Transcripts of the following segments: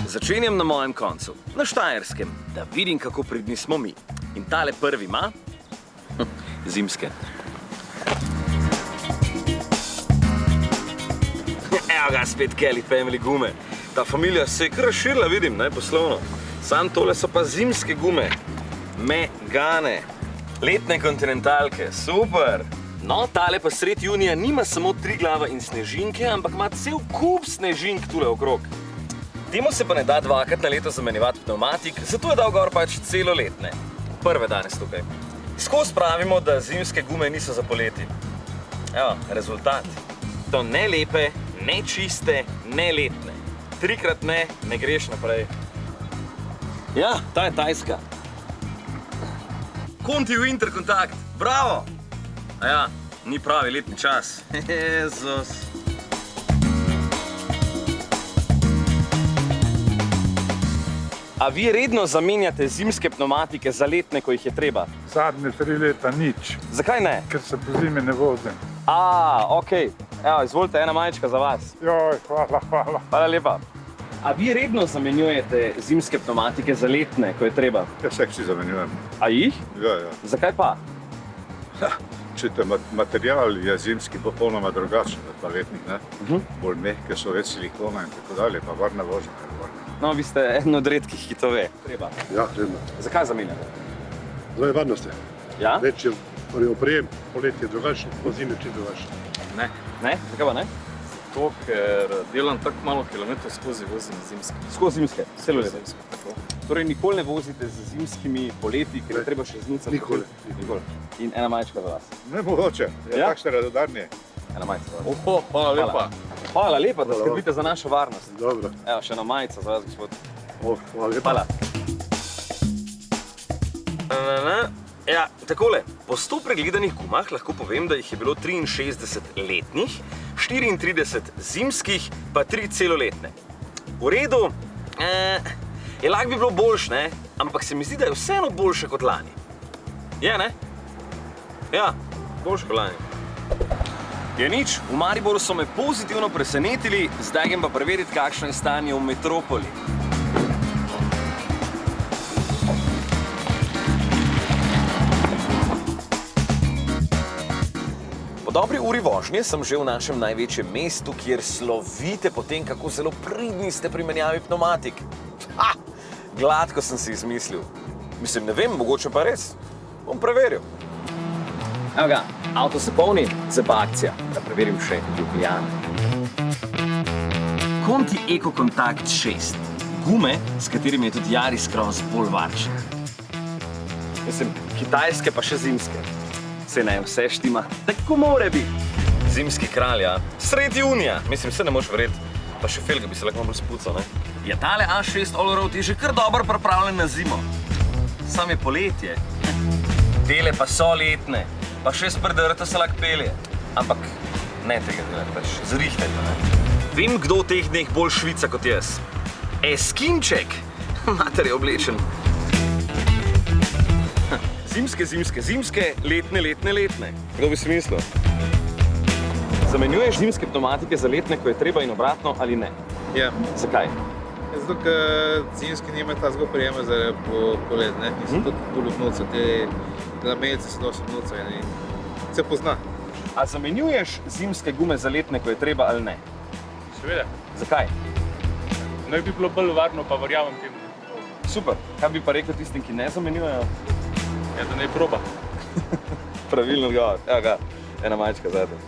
Začenjam na mojem koncu, na Štajerskem, da vidim, kako pridni smo mi. In tale prvi ima zimske. Evo ga spet Kelly Family gume. Ta familija se je kar razširila, vidim, ne, poslovno. Sam tole so pa zimske gume. Megane. Letne kontinentalke, super. No, tale pa sred junija nima samo Triglava in snežinke, ampak ima cel kup snežink tule okrog. Temu se pa ne da dvakrat na leto zamenjevati pneumatik, zato je dal gor pač celoletne. Prve danes tukaj. Skozi pravimo, da zimske gume niso za poleti. Evo, rezultat. To ne lepe, ne čiste, ne letne. Trikrat ne greš naprej. Ja, ta je tajska. Conti Winter Contact, bravo! A ja, ni pravi letni čas. Jezus. A vi redno zamenjate zimske pneumatike za letne, ko jih je treba? Zadnje 3 leta nič. Zakaj ne? Ker se po zimi ne vozim. Okej. Evo, izvolite, ena majčka za vas. Joj, hvala. Hvala lepa. A vi redno zamenjujete zimske pneumatike za letne, ko je treba? Ja, vse si zamenjujem. A jih? Ja. Zakaj pa? Če te material je zimski popolnoma drugačen od pa letnih, ne? Bolj mehke so, več silikona in tako dalje, pa varna vožnja. No, vi ste eden od redkih, ki to ve. Treba. Ja, redno. Zakaj zamenjate? Zaradi varnosti. Ja? Več je oprijem, poletje je drugačen, po zimi je drugačen. Ne? Zakaj pa ne? To, ker delam tako malo kilometrov skozi vozim zimske. Skozi zimske, celo leto. Zimske, tako. Torej nikoli ne vozite z zimskimi poleti, ker je treba še znucati? Nikoli. In ena majčka za vas. Ne mogoče, je Ja? takšne radodarnje. Ena majčka za vas. Hvala lepa. Hvala lepa, da skrbite za našo varnost. Dobro. Evo, še ena majica za vas, gospod. Hvala lepa. Hvala. Ja, takole. Po 100 pregledanih gumah lahko povem, da jih je bilo 63 letnih, 34 zimskih, pa 3 celoletne. V redu, lahko bi bilo boljše, ne? Ampak se mi zdi, da je vseeno boljše kot lani. Je, ne? Ja, boljše kot lani. Je nič, v Mariboru so me pozitivno presenetili, zdaj grem pa preveriti, kakšno je stanje v metropoli. Po dobri uri vožnje sem že v našem največjem mestu, kjer slovite po tem, kako zelo pridni ste pri menjavi pneumatik. Gladko sem si izmislil. Mislim, ne vem, mogoče pa res. Bom preveril. Evo ga, avto se polni, zdaj pa akcija, da preverim še Ljubljano. Conti Eco Contact 6. Gume, s katerimi je tudi Yaris Cross bolj varčen. Mislim, kitajske pa še zimske. Se naj vse štima, tako more biti. Zimski kralj, ja. Sred junija, mislim, se ne moš verjeti. Pa še felga bi se lahko bolj spucal, ne? Ja, tale A6 Allroad je že kar dobro pripravljen na zimo. Sam je poletje. Dele pa so letne. Pa še spredrta se lahko pelje. Ampak ne tega delati, pač zrihtajte, ne? Vem, kdo v teh dneh bolj švica kot jaz. Eskinček! Mater je oblečen. Zimske, letne. Kdo bi si mislil? Zamenjuješ zimske pneumatike za letne, ko je treba in obratno, ali ne? Ja. Zakaj? Zato, ker zimski nima tazgo prijema za polet, ne? In se tudi bolj vnuca, te lamelce se dosti vnuca in se pozna. A zamenjuješ zimske gume za letne, ko je treba, ali ne? Seveda. Zakaj? Naj bi bilo bolj varno, pa verjamem temu. Super. Kaj bi pa rekel tistim, ki ne zamenjujejo? Ja, da naj proba. Pravilno odgovor. Evo ga, ena majčka zadaj.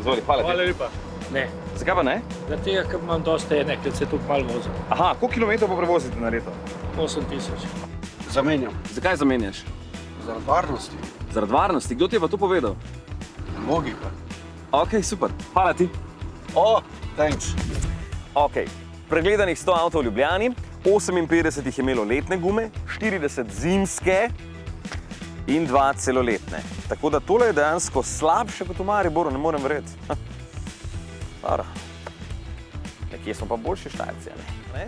Izvoli, hvala ti. Hvala lepa. Ne, Zakaj pa ne? zaradi tega, ker imam dosta ene, ker se tukaj malo vozim. Aha, koliko kilometrov pa prevozite na leto? 8000. Zamenjam. Zakaj zamenjaš? Zaradi varnosti. Zaradi varnosti. Kdo ti je pa to povedal? Logika. Ok, super. Hvala ti. Thanks. Ok, pregledanih 100 avtov v Ljubljani, 58 jih je imelo letne gume, 40 zimske in 2 celoletne. Tako da tole je dejansko slabše kot v Mariboru, ne morem verjeti. Dobro. Nekje smo pa boljši Štajerci, ne?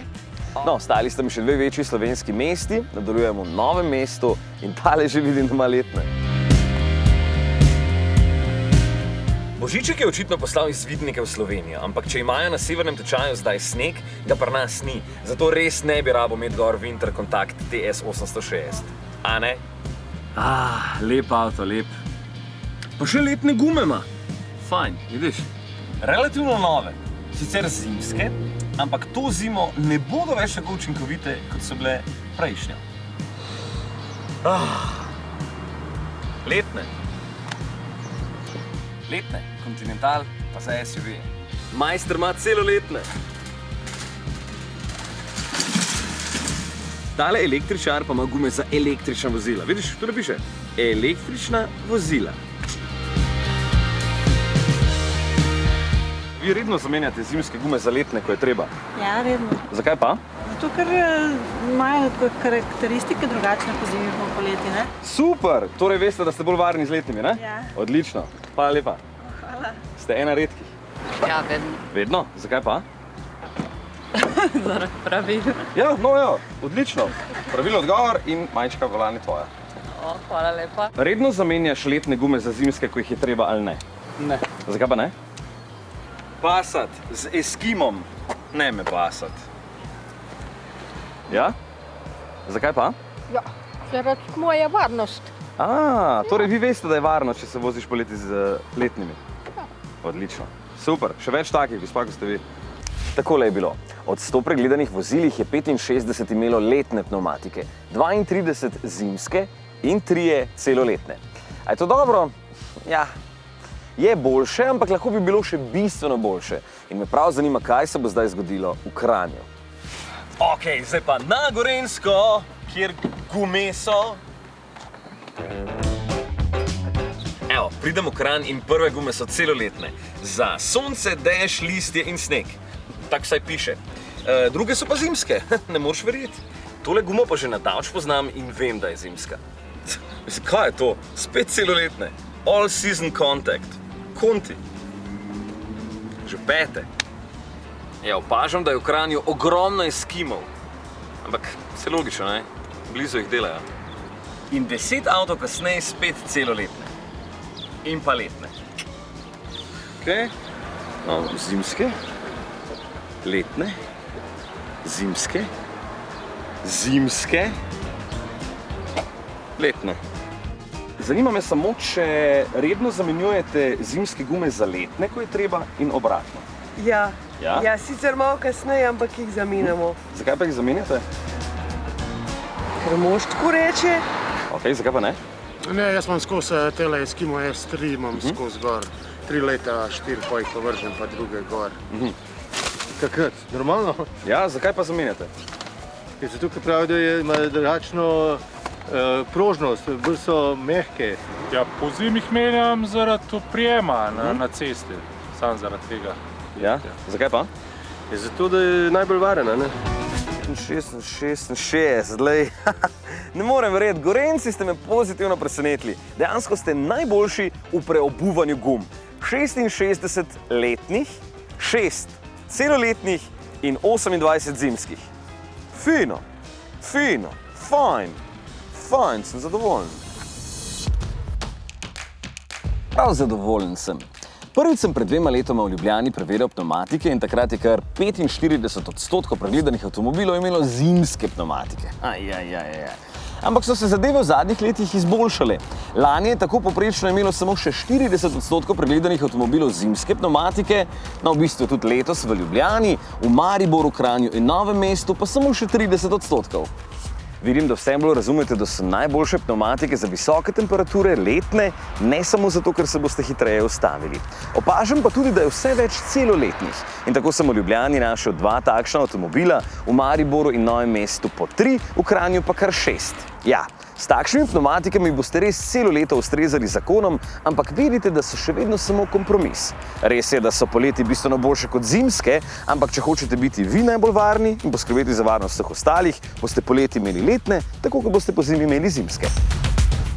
No, stali sta mi še 2 večji slovenski mesti, nadaljujemo v Novem mestu in tale že vidim, da ima letne. Božiček je očitno poslal izvidnike v Slovenijo, ampak če imajo na severnem tečaju zdaj sneg, ga pri nas ni. Zato res ne bi rabo imeti gor Winter Contact TS860. A ne? Lep avto, lep. Pa še letne gume ima. Fajn, vidiš? Relativno nove, sicer zimske, ampak to zimo ne bodo več tako učinkovite, kot so bile prejšnje. Letne. Letne, Continental, pa za SUV. Majster ima celoletne. Tale električar pa ima gume za električna vozila. Vidiš, tu napiše električna vozila. Vi redno zamenjate zimske gume za letne, ko je treba. Ja, redno. Zakaj pa? Zato, ker imajo karakteristike drugačne po zimi in poleti, ne? Super! Torej veste, da ste bolj varni z letnimi, ne? Ja. Odlično. Hvala lepa. Hvala. Ste ena redkih. Ja, vedno. Vedno? Zakaj pa? Zaradi pravil. Ja, odlično. Pravilno odgovor in majčka volan je tvoja. Hvala lepa. Redno zamenjaš letne gume za zimske, ko jih je treba ali ne? Ne. Zakaj pa ne? Pasat z Eskimom. Ne me pasat. Ja? Zakaj pa? Ja, zaradi moje varnosti. Torej vi veste, da je varno, če se voziš poleti z letnimi. Odlično. Super. Še več takih, gospa, kot ste vi. Takole je bilo. Od 100 pregledanih vozil jih je 65 imelo letne pnevmatike, 32 zimske in 3 celoletne. A je to dobro? Ja, je boljše, ampak lahko bi bilo še bistveno boljše. In me prav zanima, kaj se bo zdaj zgodilo v Kranju. Ok, zdaj pa na Gorenjsko, kjer gume so. Evo, pridem v Kranj in prve gume so celoletne. Za sonce, dež, listje in sneg. Tako vsaj piše. Druge so pa zimske, ne moreš verjeti. Tole gumo pa že na davč poznam in vem, da je zimska. Kaj je to? Spet celoletne. All season contact. Konti. Že pete. Ja, opažam, da je v Kranju ogromno Eskimov. Ampak vse logično, ne? Blizu jih delajo. In 10 avtov kasneje spet celoletne. In pa letne. Ok, no, zimske. Letne, zimske, zimske, letne. Zanima me samo, če redno zamenjujete zimske gume za letne, ko je treba, in obratno. Ja, Ja? ja, sicer malo kasneje, ampak jih zamenjamo. Zakaj pa jih zamenjate? Ker mož tako reče. Ok, zakaj pa ne? Ne, jaz imam skozi tele Eskimo S3, imam skozi gor. 3 leta, 4 pa jih povržem, pa druge gor. Takrat, normalno? Ja, zakaj pa zamenjate? Zato, ker pravi, da ima drugačno prožnost, bolj so mehke. Ja, po zimi jih menjam zaradi oprijema na cesti. Sam zaradi tega. Ja, zakaj pa? Zato, da je najbolj varena, ne? 66, lej. Ne morem verjeti, Gorenjci ste me pozitivno presenetili. Dejansko ste najboljši v preobuvanju gum. 66 letnih, 6 celoletnih in 28 zimskih. Fino, fino, fajn, sem zadovoljen. Prav zadovoljen sem. Prvič sem pred 2 letoma v Ljubljani preverjal pnevmatike in takrat je kar 45% pregledanih avtomobilov imelo zimske pnevmatike. Ampak so se zadeve v zadnjih letih izboljšale. Lani je tako poprečno imelo samo še 40% pregledanih avtomobilov zimske pnevmatike, no v bistvu tudi letos v Ljubljani, v Mariboru, Kranju in Novem mestu pa samo še 30%. Vidim, da vse bolj razumete, da so najboljše pnevmatike za visoke temperature letne, ne samo zato, ker se boste hitreje ustavili. Opažam pa tudi, da je vse več celoletnih. In tako sem v Ljubljani našel 2 takšna avtomobila, v Mariboru in Novem mestu po 3, v Kranju pa kar 6. Ja, s takšnimi pnevmatikami boste res celo leto ustrezali zakonom, ampak vedite, da so še vedno samo kompromis. Res je, da so poleti bistveno boljše kot zimske, ampak če hočete biti vi najbolj varni in poskrbeti za varnost vseh ostalih, boste poleti imeli letne, tako kot boste pozimi imeli zimske.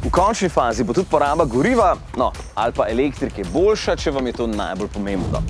V končni fazi bo tudi poraba goriva, no, ali pa elektrike boljša, če vam je to najbolj pomembno.